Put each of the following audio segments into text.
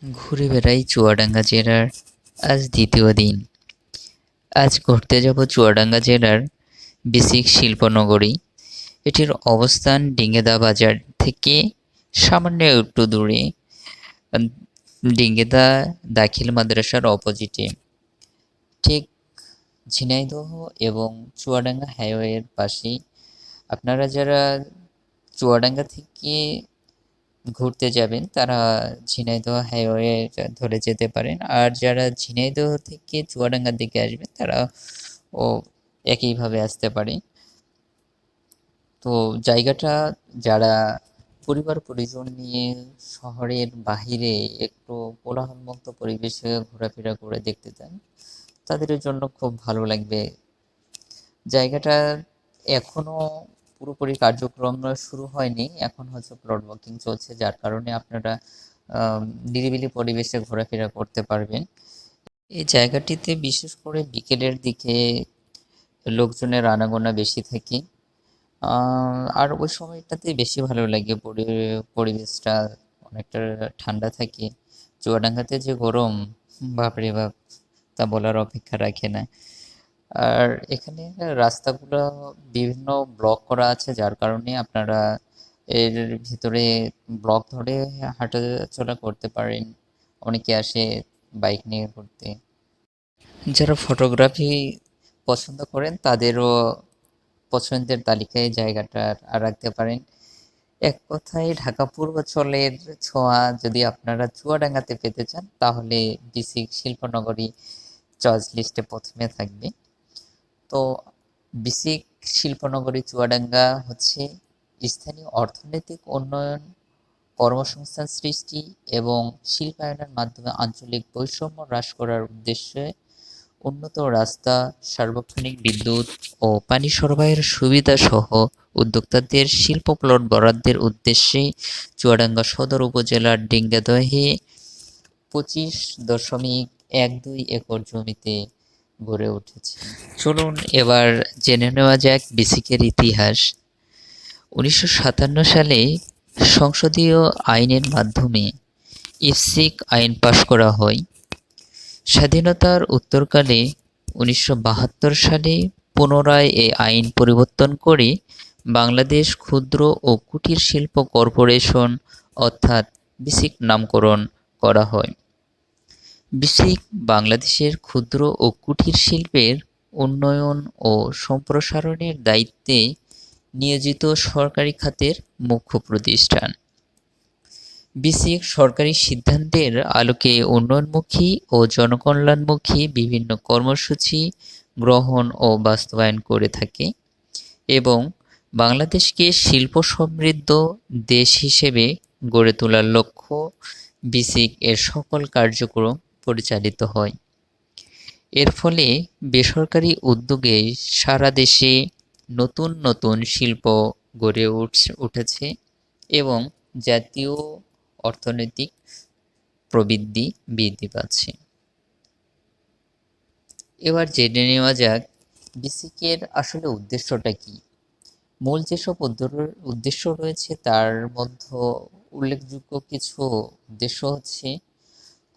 ঘুরে বেড়াই চুয়াডাঙ্গা জেলার আজ দ্বিতীয় দিন। আজ ঘুরতে যাব চুয়াডাঙ্গা জেলার বিসিক শিল্পনগরী। এটির অবস্থান ডিঙ্গেদা বাজার থেকে সামান্য একটু দূরে, আহ, ডিঙ্গেদা দাখিল মাদ্রাসার অপোজিটে, ঠিক ঝিনাইদহ এবং চুয়াডাঙ্গা হাইওয়ের পাশেই। আপনারা যারা চুয়াডাঙ্গা থেকে ঘুরতে যাবেন তারা ঝিনাইদহ হাইওয়ে ধরে যেতে পারেন, আর যারা ঝিনাইদহ থেকে চুয়াডাঙ্গার দিকে আসবেন তারা ও একইভাবে আসতে পারে। তো জায়গাটা যারা পরিবার পরিজন নিয়ে শহরের বাহিরে একটু কোলাহলমুক্ত পরিবেশে ঘোরাফেরা করে দেখতে চান, তাদের জন্য খুব ভালো লাগবে। জায়গাটা এখনো পুরোপুরি কার্যক্রম শুরু হয়নি, এখন হচ্ছে প্লট ওয়ার্কিং চলছে, যার কারণে আপনারা নিরিবিলি পরিবেশে ঘোরাফেরা করতে পারবেন। এই জায়গাটিতে বিশেষ করে বিকেলের দিকে লোকজনের আনাগোনা বেশি থাকে। আর ওই সময়টাতে বেশি ভালো লাগে, পরিবেশটা অনেকটা ঠান্ডা থাকে। চুয়াডাঙ্গাতে যে গরম, বাপরে বাপ, তা বলার অপেক্ষা রাখে না। আর এখানে রাস্তাগুলো বিভিন্ন ব্লক করা আছে, যার কারণে আপনারা এর ভিতরে ব্লক ধরে হাঁটাচলা করতে পারেন। অনেকে আসে বাইক নিয়ে ঘুরতে। যারা ফটোগ্রাফি পছন্দ করেন তাদেরও পছন্দের তালিকায় জায়গাটা রাখতে পারেন। এক কথায় ঢাকা পূর্বাঞ্চলের ছোঁয়া যদি আপনারা চুয়াডাঙ্গাতে পেতে চান, তাহলে বিসিক শিল্পনগরী চয়েস লিস্টে প্রথমে থাকবে। তো বিসিক শিল্পনগরী চুয়াডাঙ্গা হচ্ছে স্থানীয় অর্থনৈতিক উন্নয়ন, কর্মসংস্থান সৃষ্টি এবং শিল্পায়নের মাধ্যমে আঞ্চলিক বৈষম্য হ্রাস করার উদ্দেশ্যে উন্নত রাস্তা, সার্বক্ষণিক বিদ্যুৎ ও পানি সরবরাহের সুবিধা সহ উদ্যোক্তাদের শিল্প প্লট বরাদ্দের উদ্দেশ্যে চুয়াডাঙ্গা সদর উপজেলার ডিঙ্গাদহে 25.12 একর জমিতে গড়ে উঠেছে। চলুন এবার জেনে নেওয়া যাক বিসিকের ইতিহাস। 1957 সালে সংসদীয় আইনের মাধ্যমে ইফসিক আইন পাশ করা হয়। স্বাধীনতার উত্তরকালে 1972 সালে পুনরায় এ আইন পরিবর্তন করে বাংলাদেশ ক্ষুদ্র ও কুটির শিল্প কর্পোরেশন অর্থাৎ বিসিক নামকরণ করা হয়। বিসিক বাংলাদেশের ক্ষুদ্র ও কুটির শিল্পের উন্নয়ন ও সম্প্রসারণের দায়িত্বে নিয়োজিত সরকারি খাতের মুখ্য প্রতিষ্ঠান। বিসিক সরকারি সিদ্ধান্তের আলোকে উন্নয়নমুখী ও জনকল্যাণমুখী বিভিন্ন কর্মসূচি গ্রহণ ও বাস্তবায়ন করে থাকে এবং বাংলাদেশকে শিল্প সমৃদ্ধ দেশ হিসেবে গড়ে তোলার লক্ষ্য বিসিক এর সকল কার্যক্রম পরিচালিত হয়। এর ফলে বেসরকারি উদ্যোগে সারা দেশে নতুন নতুন শিল্প গড়ে উঠেছে এবং জাতীয় অর্থনৈতিক প্রবৃদ্ধি বৃদ্ধি পাচ্ছে। এবার জেনে নেওয়া যাক বিসিকের আসলে উদ্দেশ্যটা কি। মূল যেসব উদ্দেশ্য রয়েছে তার মধ্যে উল্লেখযোগ্য কিছু উদ্দেশ্য হচ্ছে: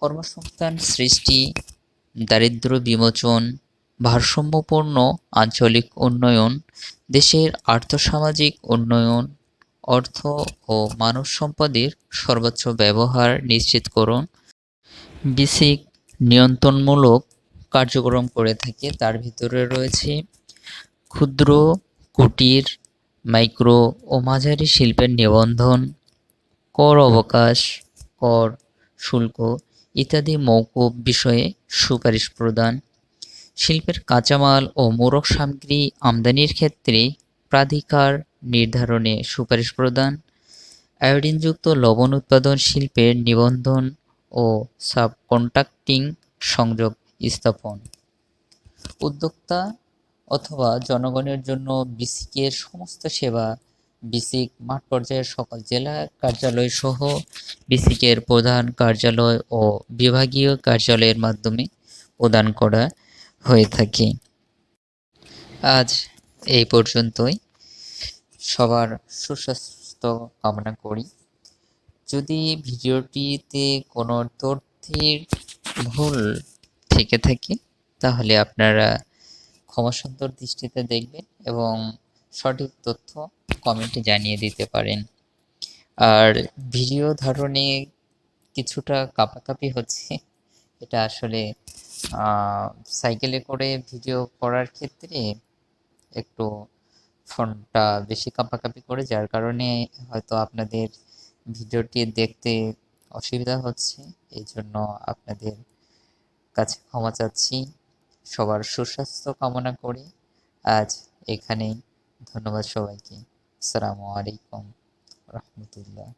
কর্মসংস্থান সৃষ্টি, দারিদ্র্য বিমোচন, ভারসাম্যপূর্ণ আঞ্চলিক উন্নয়ন, দেশের আর্থসামাজিক উন্নয়ন, অর্থ ও মানব সম্পদের সর্বোচ্চ ব্যবহার নিশ্চিতকরণ। বিসিক নিয়ন্ত্রণমূলক কার্যক্রম করে থাকে, তার ভিতরে রয়েছে ক্ষুদ্র, কুটির, মাইক্রো ও মাঝারি শিল্পের নিবন্ধন, কর অবকাশ, কর, শুল্ক ইত্যাদি মওকুফ বিষয়ে সুপারিশ প্রদান, শিল্পের কাঁচামাল ও মোড়ক সামগ্রী আমদানির ক্ষেত্রে প্রাধিকার নির্ধারণে সুপারিশ প্রদান, আয়োডিনযুক্ত লবণ উৎপাদন শিল্পের নিবন্ধন ও সাবকন্ট্রাক্টিং সংযোগ স্থাপন। উদ্যোক্তা অথবা জনগণের জন্য বিসিকের সমস্ত সেবা বিসিক মাঠ পর্যায়ের সকল জেলা কার্যালয় সহ বিসিকের প্রধান কার্যালয় ও বিভাগীয় কার্যালয়ের মাধ্যমে প্রদান করা হয়ে থাকে। আজ এই পর্যন্তই। সবার সুস্বাস্থ্য কামনা করি। যদি ভিডিওটিতে কোনো তথ্যের ভুল থেকে থাকে তাহলে আপনারা ক্ষমাসুন্দর দৃষ্টিতে দেখবেন এবং সঠিক তথ্য কমেন্টে জানিয়ে দিতে পারেন। আর ভিডিও ধারণে কিছুটা কাঁপাকাঁপি হচ্ছে, এটা আসলে সাইকেলে করে ভিডিও করার ক্ষেত্রে একটু ফোনটা বেশি কাঁপাকাঁপি করে, যার কারণে হয়তো আপনাদের ভিডিওটি দেখতে অসুবিধা হচ্ছে। এই জন্য আপনাদের কাছে ক্ষমা চাচ্ছি। সবার সুস্বাস্থ্য কামনা করে আজ এখানেই। ধন্যবাদ সবাইকে। আসসালামু আলাইকুম রহমতুল্লাহ।